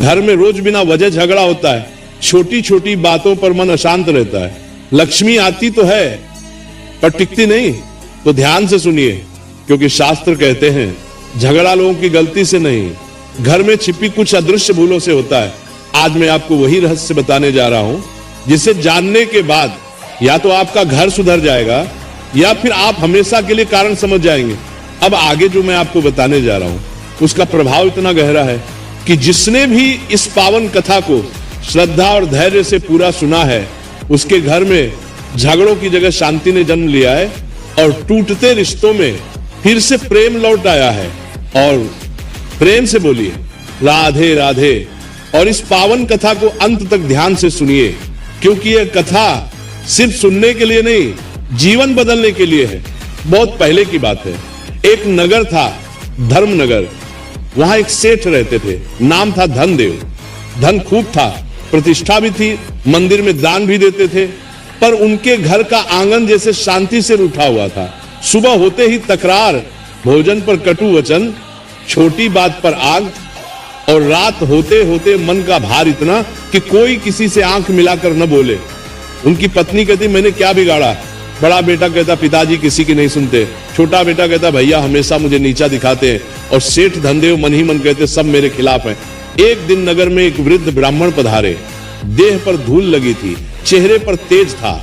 घर में रोज बिना वजह झगड़ा होता है, छोटी छोटी बातों पर मन अशांत रहता है। लक्ष्मी आती तो है पर टिकती नहीं। तो ध्यान से सुनिए, क्योंकि शास्त्र कहते हैं झगड़ा लोगों की गलती से नहीं, घर में छिपी कुछ अदृश्य भूलों से होता है। आज मैं आपको वही रहस्य बताने जा रहा हूं, जिसे जानने के बाद या तो आपका घर सुधर जाएगा या फिर आप हमेशा के लिए कारण समझ जाएंगे। अब आगे जो मैं आपको बताने जा रहा हूं उसका प्रभाव इतना गहरा है कि जिसने भी इस पावन कथा को श्रद्धा और धैर्य से पूरा सुना है, उसके घर में झगड़ों की जगह शांति ने जन्म लिया है और टूटते रिश्तों में फिर से प्रेम लौट आया है। और प्रेम से बोलिए राधे राधे। और इस पावन कथा को अंत तक ध्यान से सुनिए, क्योंकि यह कथा सिर्फ सुनने के लिए नहीं, जीवन बदलने के लिए है। बहुत पहले की बात है। एक नगर था, धर्मनगर। वहां एक सेठ रहते थे, नाम था धनदेव। धन खूब था, प्रतिष्ठा भी थी, मंदिर में दान भी देते थे, पर उनके घर का आंगन जैसे शांति से रूठा हुआ था। सुबह होते ही तकरार, भोजन पर कटु वचन, छोटी बात पर आग, और रात होते होते मन का भार इतना कि कोई किसी से आंख मिलाकर न बोले। उनकी पत्नी कहती मैंने क्या बिगाड़ा। बड़ा बेटा कहता पिताजी किसी की नहीं सुनते। छोटा बेटा कहता भैया हमेशा मुझे नीचा दिखाते हैं। और सेठ धनदेव मन ही मन कहते सब मेरे खिलाफ हैं। एक दिन नगर में एक वृद्ध ब्राह्मण पधारे। देह पर धूल लगी थी, चेहरे पर तेज था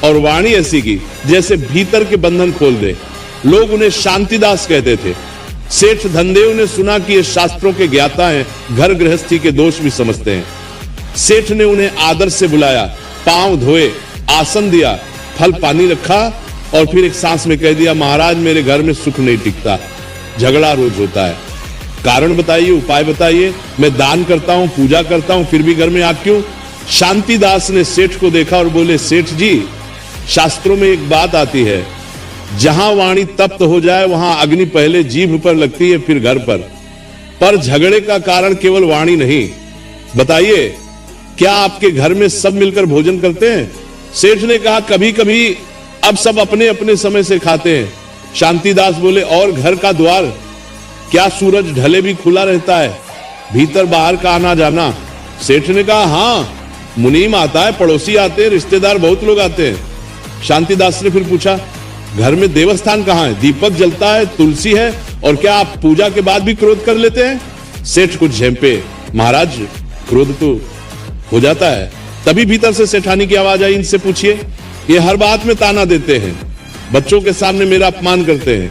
और वाणी ऐसी की जैसे भीतर के बंधन खोल दे। लोग उन्हें शांतिदास कहते थे। सेठ धनदेव ने सुना कि ये शास्त्रों के ज्ञाता हैं, घर गृहस्थी के दोष भी समझते हैं। सेठ ने उन्हें आदर से बुलाया, पांव धोए, आसन दिया, फल पानी रखा और फिर एक सांस में कह दिया महाराज मेरे घर में सुख नहीं टिकता, झगड़ा रोज होता है। कारण बताइए, उपाय बताइए। मैं दान करता हूं, पूजा करता हूं, फिर भी घर में आग क्यों? शांतिदास ने सेठ को देखा और बोले सेठ जी, शास्त्रों में एक बात आती है, जहां वाणी तप्त हो जाए वहां अग्नि पहले जीभ पर लगती है फिर घर पर झगड़े का कारण केवल वाणी नहीं। बताइए क्या आपके घर में सब मिलकर भोजन करते हैं? सेठ ने कहा कभी कभी, अब सब अपने अपने समय से खाते हैं। शांतिदास बोले और घर का द्वार क्या सूरज ढले भी खुला रहता है, भीतर बाहर का आना जाना? सेठ ने कहा हाँ, मुनीम आता है, पड़ोसी आते हैं, रिश्तेदार बहुत लोग आते हैं। शांतिदास ने फिर पूछा घर में देवस्थान कहाँ है, दीपक जलता है, तुलसी है, और क्या आप पूजा के बाद भी क्रोध कर लेते हैं? सेठ कुछ झेंपे, महाराज क्रोध तो हो जाता है। तभी भीतर से सेठानी की आवाज आई, इनसे पूछिए, ये हर बात में ताना देते हैं, बच्चों के सामने मेरा अपमान करते हैं।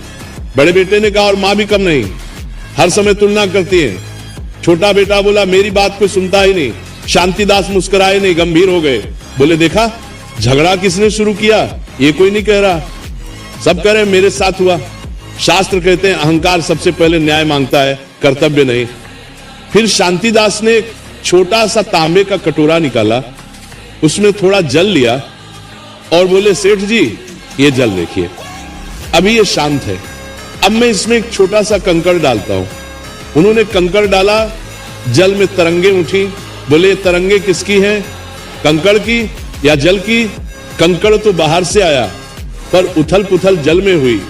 बड़े बेटे ने कहा और माँ भी कम नहीं, हर समय तुलना करती है। छोटा बेटा बोला मेरी बात कोई सुनता ही नहीं। शांतिदास मुस्कुराए नहीं, गंभीर हो गए, बोले देखा झगड़ा किसने शुरू किया, ये कोई नहीं कह रहा, सब कह रहे मेरे साथ हुआ। शास्त्र कहते हैं अहंकार सबसे पहले न्याय मांगता है, कर्तव्य नहीं। फिर शांतिदास ने एक छोटा सा तांबे का कटोरा निकाला, उसमें थोड़ा जल लिया और बोले सेठ जी ये जल देखिए, अभी ये शांत है, अब मैं इसमें एक छोटा सा कंकड़ डालता हूं। उन्होंने कंकड़ डाला, जल में तरंगे उठी। बोले तरंगे किसकी हैं, कंकड़ की या जल की? कंकड़ तो बाहर से आया पर उथल पुथल जल में हुई।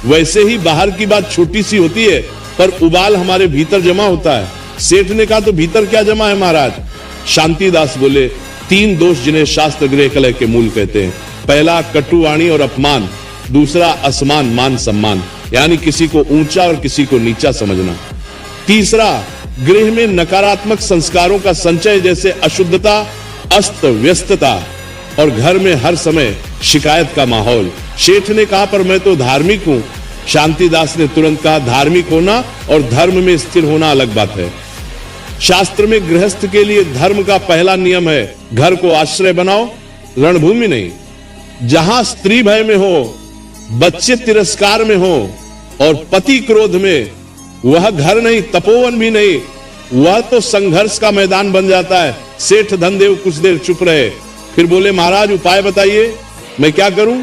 वैसे ही बाहर की बात छोटी सी होती है पर उबाल हमारे भीतर जमा होता है। सेठ ने कहा तो भीतर क्या जमा है महाराज? शांतिदास बोले तीन दोष जिन्हें शास्त्र गृह कलह के मूल कहते हैं। पहला कटुवाणी और अपमान, दूसरा असमान मान सम्मान, यानी किसी को ऊंचा और किसी को नीचा समझना। तीसरा गृह में नकारात्मक संस्कारों का संचय, जैसे अशुद्धता, अस्त व्यस्तता, और घर में हर समय शिकायत का माहौल। सेठ ने कहा पर मैं तो धार्मिक हूं। शांतिदास ने तुरंत कहा धार्मिक होना और धर्म में स्थिर होना अलग बात है। शास्त्र में गृहस्थ के लिए धर्म का पहला नियम है घर को आश्रय बनाओ, रणभूमि नहीं। जहां स्त्री भय में हो, बच्चे तिरस्कार में हो और पति क्रोध में, वह घर नहीं, तपोवन भी नहीं, वह तो संघर्ष का मैदान बन जाता है। सेठ धनदेव कुछ देर चुप रहे, फिर बोले महाराज उपाय बताइए, मैं क्या करूं?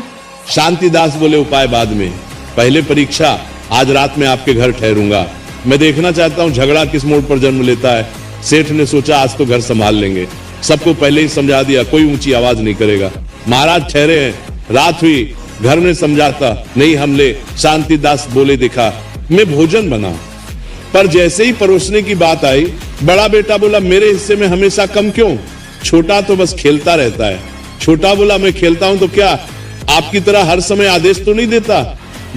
शांतिदास बोले उपाय बाद में, पहले परीक्षा आज रात में आपके घर ठहरूंगा, मैं देखना चाहता हूं झगड़ा किस मोड़ पर जन्म लेता है। सेठ ने सोचा आज तो घर संभाल लेंगे, सबको पहले ही समझा दिया, कोई ऊंची आवाज नहीं करेगा। महाराज ठहरे हैं, रात हुई, घर ने समझाता नहीं हमले। शांतिदास बोले देखा मैं भोजन बनाऊं पर जैसे ही परोसने की बात आई, बड़ा बेटा बोला मेरे हिस्से में हमेशा कम क्यों? छोटा तो बस खेलता रहता है। छोटा बोला मैं खेलता हूं तो क्या आपकी तरह हर समय आदेश तो नहीं देता?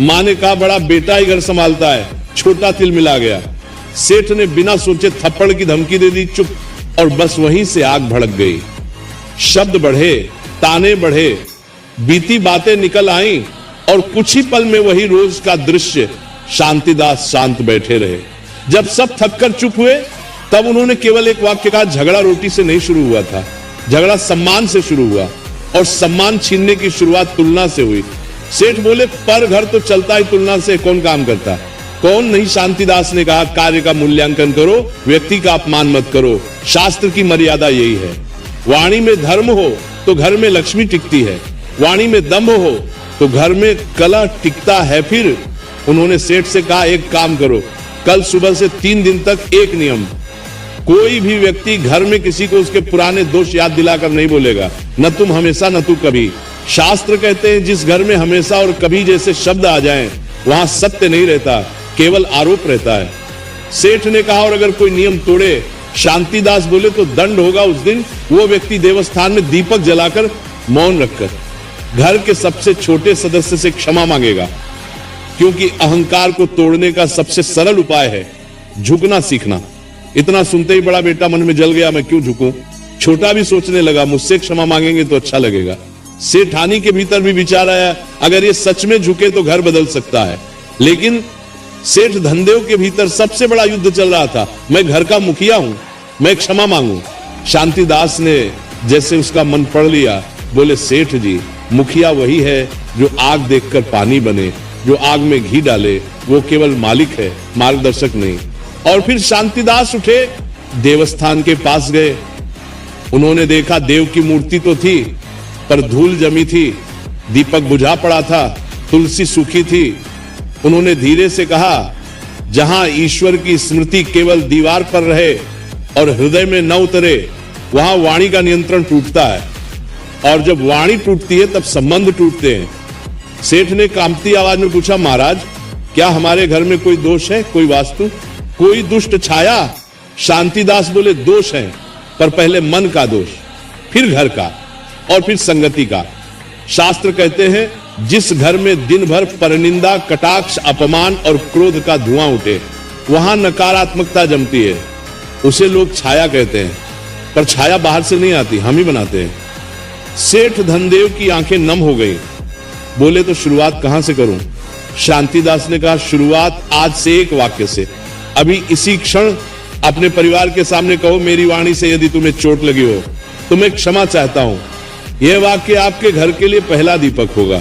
मां ने कहा बड़ा बेटा ही घर संभालता है। छोटा तिलमिला गया। सेठ ने बिना सोचे थप्पड़ की धमकी दे दी, चुप। और बस वहीं से आग भड़क गई। शब्द बढ़े, ताने बढ़े, बीती बातें निकल आईं और कुछ ही पल में वही रोज का दृश्य। शांतिदास शांत बैठे रहे। जब सब थककर चुप हुए तब उन्होंने केवल एक वाक्य कहा, झगड़ा रोटी से नहीं शुरू हुआ था, झगड़ा सम्मान से शुरू हुआ और सम्मान छीनने की शुरुआत तुलना से हुई। सेठ बोले पर घर तो चलता ही तुलना से, कौन काम करता? कौन नहीं? शांतिदास ने कहा कार्य का मूल्यांकन करो, व्यक्ति का अपमान मत करो। शास्त्र की मर्यादा यही है। वाणी में धर्म हो तो घर में लक्ष्मी टिकती है, वाणी में दम्भ हो तो घर में कलह टिकता है। फिर उन्होंने सेठ से कहा एक काम करो, कल सुबह से 3 दिन तक एक नियम, कोई भी व्यक्ति घर में किसी को उसके पुराने दोष याद दिलाकर नहीं बोलेगा, न तुम हमेशा न तू कभी। शास्त्र कहते हैं जिस घर में हमेशा और कभी जैसे शब्द आ जाएं, वहां सत्य नहीं रहता, केवल आरोप रहता है। सेठ ने कहा और अगर कोई नियम तोड़े, शांतिदास बोले तो दंड होगा उस दिन। वो व्यक्ति देवस्थान में दीपक जलाकर मौन रखकर घर के सबसे छोटे सदस्य से क्षमा मांगेगा, क्योंकि अहंकार को तोड़ने का सबसे सरल उपाय है झुकना सीखना। इतना सुनते ही बड़ा बेटा मन में जल गया, मैं क्यों झुकूं? छोटा भी सोचने लगा मुझसे क्षमा मांगेंगे तो अच्छा लगेगा। सेठानी के भीतर भी विचार आया अगर ये सच में झुके तो घर बदल सकता है। लेकिन सेठ धनदेव के भीतर सबसे बड़ा युद्ध चल रहा था, मैं घर का मुखिया हूं, मैं क्षमा मांगू। शांतिदास ने जैसे उसका मन पढ़ लिया, बोले सेठ जी मुखिया वही है जो आग देखकर पानी बने, जो आग में घी डाले, वो केवल मालिक है, मार्गदर्शक नहीं। और फिर शांतिदास उठे, देवस्थान के पास गए। उन्होंने देखा देव की मूर्ति तो थी पर धूल जमी थी, दीपक बुझा पड़ा था, तुलसी सूखी थी। उन्होंने धीरे से कहा जहां ईश्वर की स्मृति केवल दीवार पर रहे और हृदय में न उतरे, वहां वाणी का नियंत्रण टूटता है, और जब वाणी टूटती है तब संबंध टूटते हैं। सेठ ने कांपती आवाज में पूछा महाराज क्या हमारे घर में कोई दोष है, कोई वास्तु, कोई दुष्ट छाया? शांतिदास बोले दोष है, पर पहले मन का दोष, फिर घर का और फिर संगति का। शास्त्र कहते हैं जिस घर में दिन भर परनिंदा, कटाक्ष, अपमान और क्रोध का धुआं उठे, वहां नकारात्मकता जमती है। उसे लोग छाया कहते हैं, पर छाया बाहर से नहीं आती, हम ही बनाते हैं। सेठ धनदेव की आंखें नम हो गई। बोले तो शुरुआत कहां से करूं? शांतिदास ने कहा शुरुआत आज से एक वाक्य से। अभी इसी क्षण अपने परिवार के सामने कहो मेरी वाणी से यदि तुम्हें चोट लगी हो तो मैं क्षमा चाहता हूं। यह वाक्य आपके घर के लिए पहला दीपक होगा।